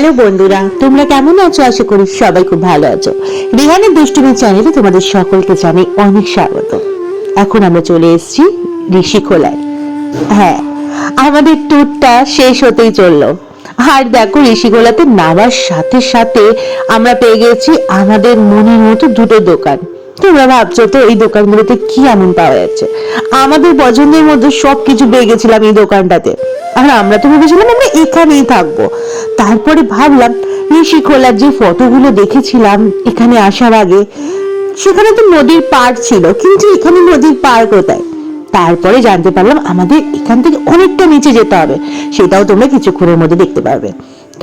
Hello বন্ধুরা, তোমরা কেমন আছো? আশা করি সবাই খুব ভালো আছো। রিহানের দুষ্টুমি চ্যানেলে তোমাদের সকলকে জানাই অনেক স্বাগত। এখন আমরা চলে এসেছি ঋষিখোলায়। হ্যাঁ, আমাদের ট্যুরটা শেষ হতেই চললো। আর দেখো, ঋষিখোলাতে নামার সাথে সাথে আমরা পেয়ে গেছি আমাদের মনের মতো দুটো দোকান। তোমরা ভাবছো তো এই দোকানগুলোতে কি এমন পাওয়া যাচ্ছে? আমাদের পছন্দের মধ্যে সবকিছু পেয়ে গেছিলাম এই দোকানটাতে। আর আমরা তো ভেবেছিলাম আমরা এখানেই থাকবো। তারপরে ভাবলাম ঋষিখোলার যে ফটোগুলো দেখেছিলাম এখানে আসার আগে, সেখানে তো নদীর পাড় ছিল, কিন্তু এখানে নদীর পাড় কোথায়? তারপরে জানতে পারলাম আমাদের এখান থেকে অনেকটা নিচে যেতে হবে। সেটাও তোমরা কিছুক্ষণের মধ্যে দেখতে পারবে।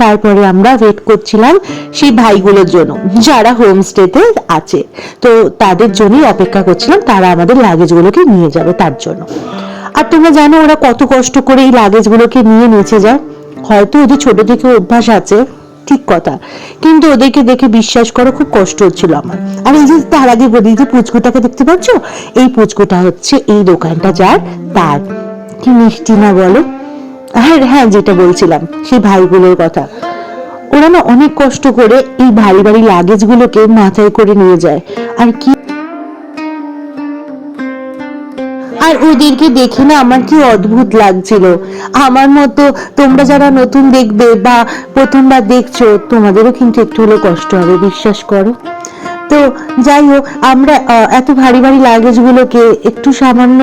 তারপরে আমরা ওয়েট করছিলাম সেই ভাইগুলোর জন্য যারা হোমস্টেতে আছে। তো তাদের জন্যই অপেক্ষা করছিলাম, তারা আমাদের লাগেজগুলোকে নিয়ে যাবে তার জন্য। আর তোমরা জানো ওরা কত কষ্ট করে এই লাগেজগুলোকে নিয়ে নিচে যায়। হয়তো ওদের ছোট থেকে অভ্যাস আছে, ঠিক কথা, কিন্তু ওদেরকে দেখে বিশ্বাস করো খুব কষ্ট হচ্ছিল আমার। আর এই যে তার আগে বলি যে পুচকুটাকে দেখতে পাচ্ছ, এই পুচকুটা হচ্ছে এই দোকানটা যার, তার। কি মিষ্টি না বলো? আর হ্যাঁ, যেটা বলছিলাম সেই ভাইগুলোর কথা, ওরা না অনেক কষ্ট করে এই ভারী ভারী লাগেজ গুলোকে মাথায় করে নিয়ে যায়। আর কি, আর ওদেরকে দেখে না আমার কি অদ্ভুত লাগছিল। আমার মতো তোমরা যারা নতুন দেখবে বা প্রথমবার দেখছো, তোমাদেরও কিন্তু একটু হলেও কষ্ট হবে, বিশ্বাস করো। তো যাই হোক, আমরা এত ভারী ভারী লাগেজ গুলোকে একটু সামান্য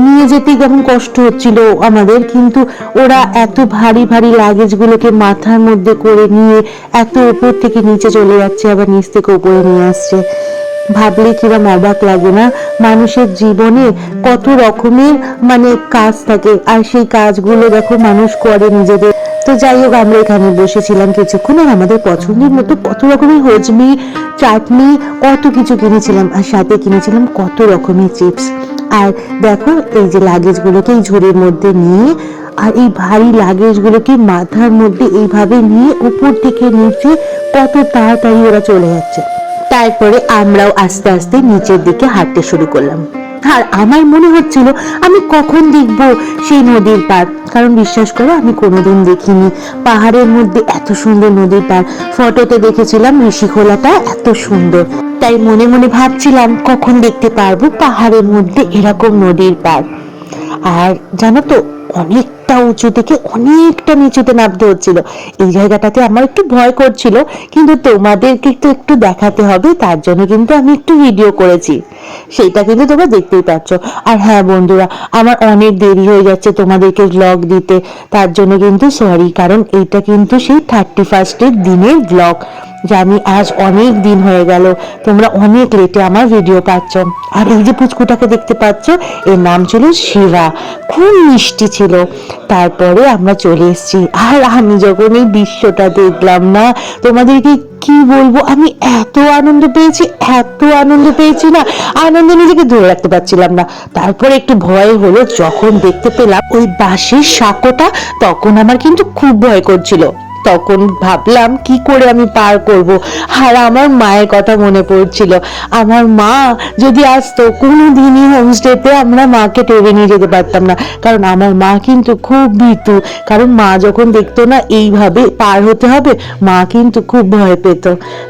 নিয়ে যেতে যেমন কষ্ট হচ্ছিল আমাদের, কিন্তু ওরা এত ভারী ভারী লাগেজ গুলোকে মাথার মধ্যে করে নিয়ে এত উপর থেকে নিচে চলে যাচ্ছে, আবার নিচ থেকে উপরে নিয়ে আসছে। ভাবলে কিরম অবাক লাগে না? মানুষের জীবনে কত রকমের কাজ থাকে, আর সেই কাজগুলো দেখো মানুষ করে নিজেদের। তো যাই হোক, আমরা এখানে বসেছিলাম কিছুক্ষণ, আর আমাদের পছন্দের মতো কত রকমের হজমি, চাটনি, কত কিছু কিনেছিলাম, আর সাথে কিনেছিলাম কত রকমের চিপস। আর দেখো এই যে লাগেজ গুলোকে এই ঝুড়ির মধ্যে নিয়ে, আর এই ভারী লাগেজ গুলোকে মাথার মধ্যে এইভাবে নিয়ে উপর থেকে নিচে কত তাড়াতাড়ি ওরা চলে যাচ্ছে। তারপরে আমরাও আস্তে আস্তে নিচের দিকে হাঁটতে শুরু করলাম। আর আমার মনে হচ্ছিল আমি কখন দেখবো সেই নদীর পাড়, কারণ বিশ্বাস করো আমি কোনোদিন দেখিনি পাহাড়ের মধ্যে এত সুন্দর নদীর পাড়। ফটোতে দেখেছিলাম ঋষিখোলাটা এত সুন্দর, তাই মনে মনে ভাবছিলাম কখন দেখতে পারবো পাহাড়ের মধ্যে এরকম নদীর পাড়। আর জানো তো, অনেকটা উঁচু থেকে অনেকটা নিচুতে নামতে হচ্ছিল। এই জায়গাটাতে আমার একটু ভয় করছিল, কিন্তু তোমাদেরকে একটু দেখাতে হবে, তার জন্য কিন্তু আমি একটু ভিডিও করেছি, সেটা কিন্তু তোমরা দেখতেই পাচ্ছ। আর হ্যাঁ বন্ধুরা, আমার অনেক দেরি হয়ে যাচ্ছে তোমাদেরকে ব্লগ দিতে, তার জন্য কিন্তু সরি, কারণ এইটা কিন্তু সেই 31 দিনের ব্লগ, যে আমি আজ অনেক দিন হয়ে গেল, তোমরা অনেক লেটে আমার ভিডিও পাচ্ছ। আর এই যে পুচকুটাকে দেখতে পাচ্ছ, এর নাম ছিল শিবা, খুব মিষ্টি ছিল। তারপরে আমরা চলে এসেছি, আর আমি যখন এই দৃশ্যটা দেখলাম না, তোমাদেরকে কি বলবো, আমি এত আনন্দ পেয়েছি, এত আনন্দ পেয়েছি না, আনন্দ নিজেকে ধরে রাখতে পারছিলাম না। তারপরে একটু ভয় হলো যখন দেখতে পেলাম ওই বাঁশের সাঁকোটা, তখন আমার কিন্তু খুব ভয় করছিল। তখন ভাবলাম কি করে আমি পার করব। আর আমার মায়ের কথা মনে পড়ছিল, আমার মা যদি আসতো, কোনোদিনই হোমস্টেতে আমরা মাকে টেনে নিয়ে যেতে পারতাম না, কারণ আমার মা কিন্তু খুব ভীতু। কারণ মা যখন দেখতো না এইভাবে পার হতে হবে, মা কিন্তু খুব ভয় পেত।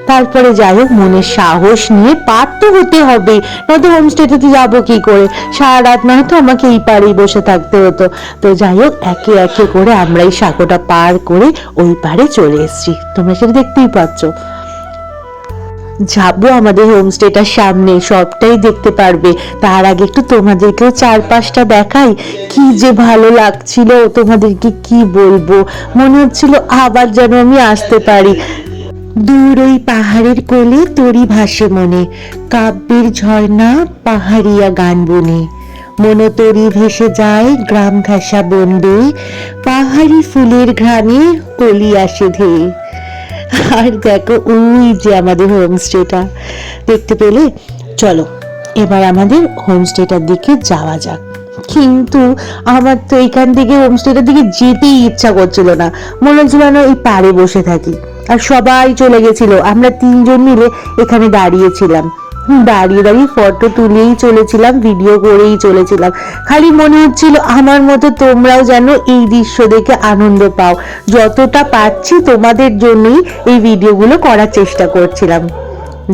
তারপরে যাই হোক, মনের সাহস নিয়ে পার তো হতে হবে, নয়তো হোমস্টেতে যাবো কি করে? সারা রাত নয়তো আমাকে এই পাড়েই বসে থাকতে হতো। তো যাই হোক, একে একে করে আমরা এই সাঁকোটা পার করে ওই পারে চলে এসেছি, তোমরা সেটা দেখতেই পাচ্ছ। যাবো আমাদের হোমস্টেটার সামনে, সবটাই দেখতে পারবে। তার আগে একটু তোমাদেরকেও চারপাশটা দেখাই, কি যে ভালো লাগছিল, তোমাদেরকে কি বলবো, মনে হচ্ছিল আবার যেন আমি আসতে পারি। দূর ওই পাহাড়ের কোলে তরি ভাসে মনে, কাব্যের ঝর্ণা পাহাড়িয়া গান বনে, মনোতরি ভেসে যায় গ্রাম ঘাসা বন্দে, পাহাড়ি ফুলের ঘ্রাণে কলি আসে ধেয়ে। আর দেখো ওই যে আমাদের হোমস্টেটা দেখতে পেলে। চলো এবার আমাদের হোমস্টেটার দিকে যাওয়া যাক। কিন্তু আমার তো এখান থেকে হোমস্টেটার দিকে যেতেই ইচ্ছা করছিল না, মনে হচ্ছিল না এই পাড়ে বসে থাকি। আর সবাই চলে গেছিল, আমরা 3জন মিলে এখানে দাঁড়িয়েছিলাম। দাঁড়িয়ে দাঁড়িয়ে ফটো তুলেই চলেছিলাম, ভিডিও করেই চলেছিলাম। খালি মনে হচ্ছিল আমার মতো তোমরাও যেন এই দৃশ্য দেখে আনন্দ পাও। যতটা পাচ্ছি তোমাদের জন্যই এই ভিডিওগুলো করার চেষ্টা করছিলাম।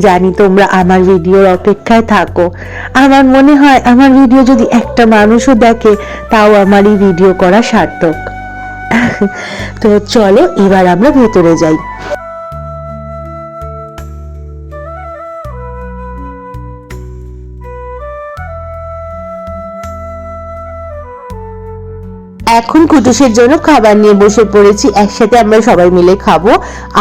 জানি তোমরা আমার ভিডিওর অপেক্ষায় থাকো। আমার মনে হয় আমার ভিডিও যদি একটা মানুষও দেখে তাও আমার এই ভিডিও করা সার্থক। তো চলো এবার আমরা ভেতরে যাই। এখন কুটুসের জন্য খাবার নিয়ে বসে পড়েছি, একসাথে আমরা সবাই মিলে খাবো।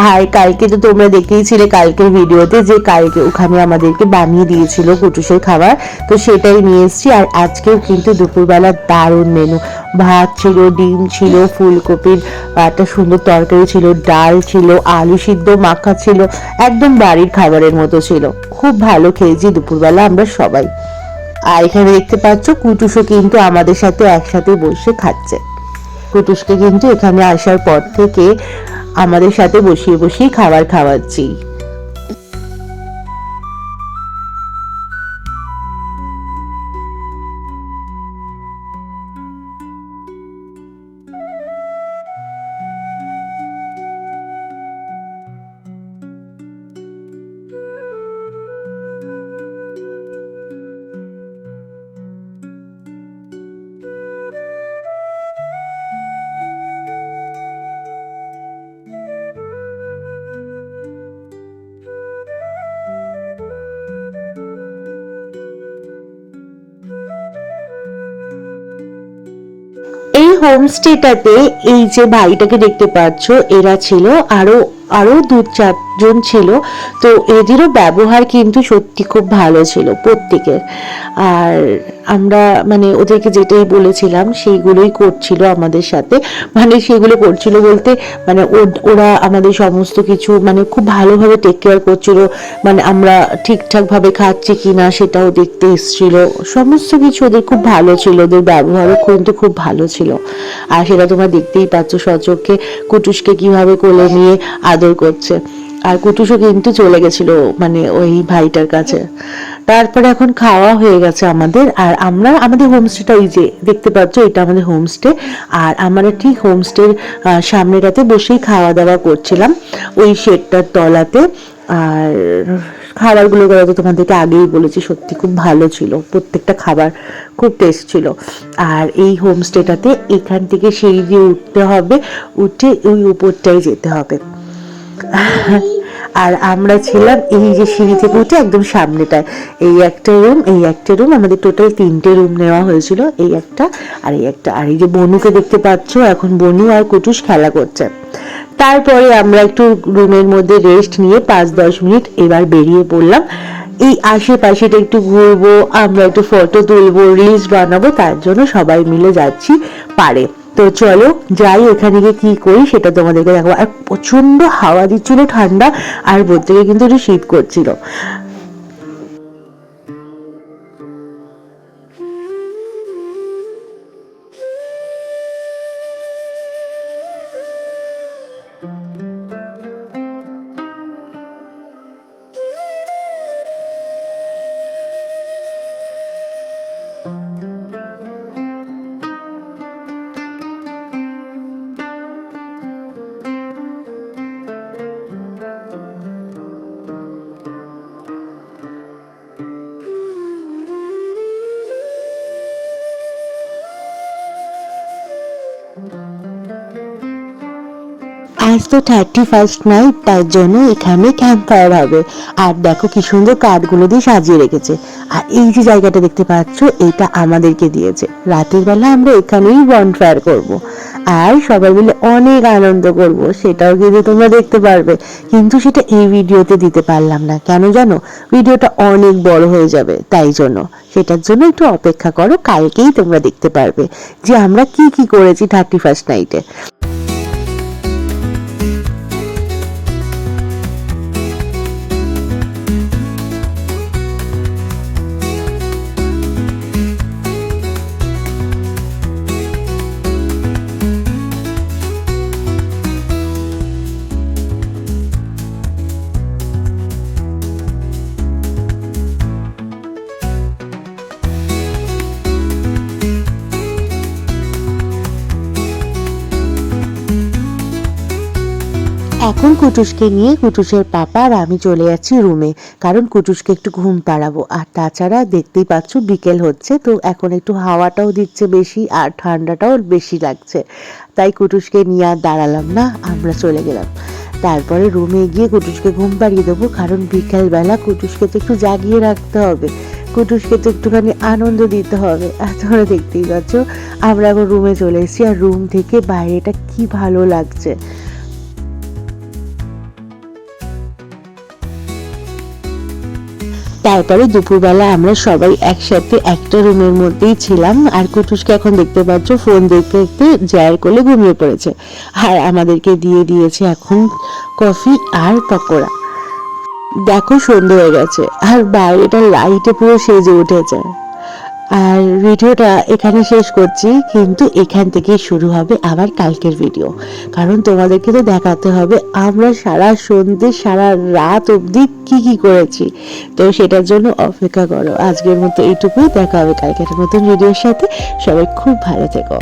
আর কালকে তো তোমরা দেখেইছিলে কালকের ভিডিওতে যে কালকে ওখানে আমাদেরকে বানিয়ে দিয়েছিল কুটুসের খাবার, তো সেটাই নিয়ে এসেছি। আর আজকেও কিন্তু দুপুরবেলা দারুণ মেনু, ভাত ছিল, ডিম ছিল, ফুলকপির একটা সুন্দর তরকারি ছিল, ডাল ছিল, আলু সিদ্ধ মাখা ছিল, একদম বাড়ির খাবারের মতো ছিল। খুব ভালো খেয়েছি দুপুরবেলা আমরা সবাই। আর এখানে দেখতে পাচ্ছ কুটুসও কিন্তু আমাদের সাথে একসাথে বসে খাচ্ছে। কুটুসকে কিন্তু এখানে আসার পর থেকে আমাদের সাথে বসিয়ে বসিয়ে খাবার খাওয়াচ্ছি। এই হোমস্টেটাতে এই যে ভাইটাকে দেখতে পাচ্ছ, এরা ছিল আরো আরো দু চারজন ছিল। তো এদেরও ব্যবহার কিন্তু সত্যি খুব ভালো ছিল প্রত্যেকের। আর আমরা মানে ওদেরকে যেটাই বলেছিলাম সেইগুলোই করছিল আমাদের সাথে। মানে সেগুলো করছিল বলতে মানে ওরা আমাদের সমস্ত কিছু মানে খুব ভালোভাবে টেক কেয়ার করছিল। মানে আমরা ঠিকঠাক ভাবে খাচ্ছি কিনা সেটাও দেখতে এসেছিল। সমস্ত কিছু ওদের খুব ভালো ছিল, ওদের ব্যবহারও কিন্তু খুব ভালো ছিল। আর সেটা তোমরা দেখতেই পাচ্ছ সচক্ষে কুটুসকে কিভাবে কোলে নিয়ে আদর করছে। আর কুটুসও কিন্তু চলে গেছিল মানে ওই ভাইটার কাছে। তারপরে এখন খাওয়া হয়ে গেছে আমাদের। আর আমরা আমাদের হোমস্টেটা ওই যে দেখতে পাচ্ছ, এটা আমাদের হোমস্টে। আর আমরা ঠিক হোমস্টের সামনেটাতে বসেই খাওয়া দাওয়া করছিলাম ওই শেডটার তলাতে। আর খাবারগুলো কথা তো তোমাদেরকে আগেই বলেছি, সত্যি খুব ভালো ছিল, প্রত্যেকটা খাবার খুব টেস্ট ছিল। আর এই হোমস্টেটাতে এখান থেকে সিঁড়ি দিয়ে উঠতে হবে, উঠে ওই উপরটাই যেতে হবে। আর আমরা ছিলাম এই যে সিঁড়ি থেকে উঠে একদম সামনেটায়। এই একটা রুম, এই একটা রুম, আমাদের টোটাল 3টে রুম নেওয়া হয়েছিল, এই একটা আর এই একটা। আর এই যে বনুকে দেখতে পাচ্ছ, এখন বনু আর কুটুস খেলা করছে। তারপরে আমরা একটু রুমের মধ্যে রেস্ট নিয়ে 5-10 মিনিট এবার বেরিয়ে পড়লাম। এই আশেপাশেটা একটু ঘুরবো, আমরা একটু ফটো তুলবো, রিলস বানাবো, তার জন্য সবাই মিলে যাচ্ছি পারে। তো চলো যাই, এখানে গিয়ে কি করি সেটা তোমাদেরকে দেখাবো। আর প্রচন্ড হাওয়া দিচ্ছিল, ঠান্ডা, আর বলতে গিয়ে কিন্তু একটু শীত করছিল। আজ তো 31st নাইট, তার জন্য এখানে ক্যাম্প ফায়ার হবে। আর দেখো কি সুন্দর কাঠগুলো দিয়ে সাজিয়ে রেখেছে। আর এই যে জায়গাটা দেখতে পাচ্ছ, এটা আমাদেরকে দিয়েছে। রাতের বেলা আমরা এখানেই বনফায়ার করব। আর সবাই মিলে অনেক আনন্দ করব, সেটাও কিন্তু তোমরা দেখতে পারবে। কিন্তু সেটা এই ভিডিওতে দিতে পারলাম না, কেন জানো? ভিডিওটা অনেক বড় হয়ে যাবে, তাই জন্য। সেটার জন্য একটু অপেক্ষা করো, কালকেই তোমরা দেখতে পারবে যে আমরা কি কি করেছি 31st নাইটে। এখন কুটুসকে নিয়ে কুটুসের পাপা আর আমি চলে যাচ্ছি রুমে, কারণ কুটুসকে একটু ঘুম পাড়াবো। আর তাছাড়া দেখতেই পাচ্ছ বিকেল হচ্ছে, তো এখন একটু হাওয়াটাও দিচ্ছে বেশি আর ঠান্ডাটাও বেশি লাগছে, তাই কুটুসকে নিয়ে আর দাঁড়ালাম না, আমরা চলে গেলাম। তারপরে রুমে গিয়ে কুটুসকে ঘুম পাড়িয়ে দেবো, কারণ বিকালবেলা কুটুসকে তো একটু জাগিয়ে রাখতে হবে, কুটুসকে তো একটুখানি আনন্দ দিতে হবে। আর তোমরা দেখতেই পাচ্ছ আমরা এখন রুমে চলে এসেছি, আর রুম থেকে বাইরেটা কি ভালো লাগছে। তারপরে দুপুরবেলা আমরা সবাই একসাথে একটা রুমের মধ্যেই ছিলাম, আর কুটুসকে এখন দেখতে পাচ্ছ ফোন দেখতে দেখতে জায়ের কোলে ঘুমিয়ে পড়েছে, আর আমাদেরকে দিয়ে দিয়েছে এখন কফি আর পকোড়া। দেখো সন্ধে হয়ে গেছে আর বাইরেটা লাইটে পুরো সেজে উঠেছে। আর ভিডিওটা এখানে শেষ করছি, কিন্তু এখান থেকে শুরু হবে আবার কালকের ভিডিও, কারণ তোমাদেরকে তো দেখাতে হবে আমরা সারা সন্ধে সারা রাত অবধি কি কি করেছি, তো সেটার জন্য অপেক্ষা করো। আজকের মতো এইটুকুই, দেখা হবে কালকের নতুন ভিডিওর সাথে। সবাই খুব ভালো থেকো।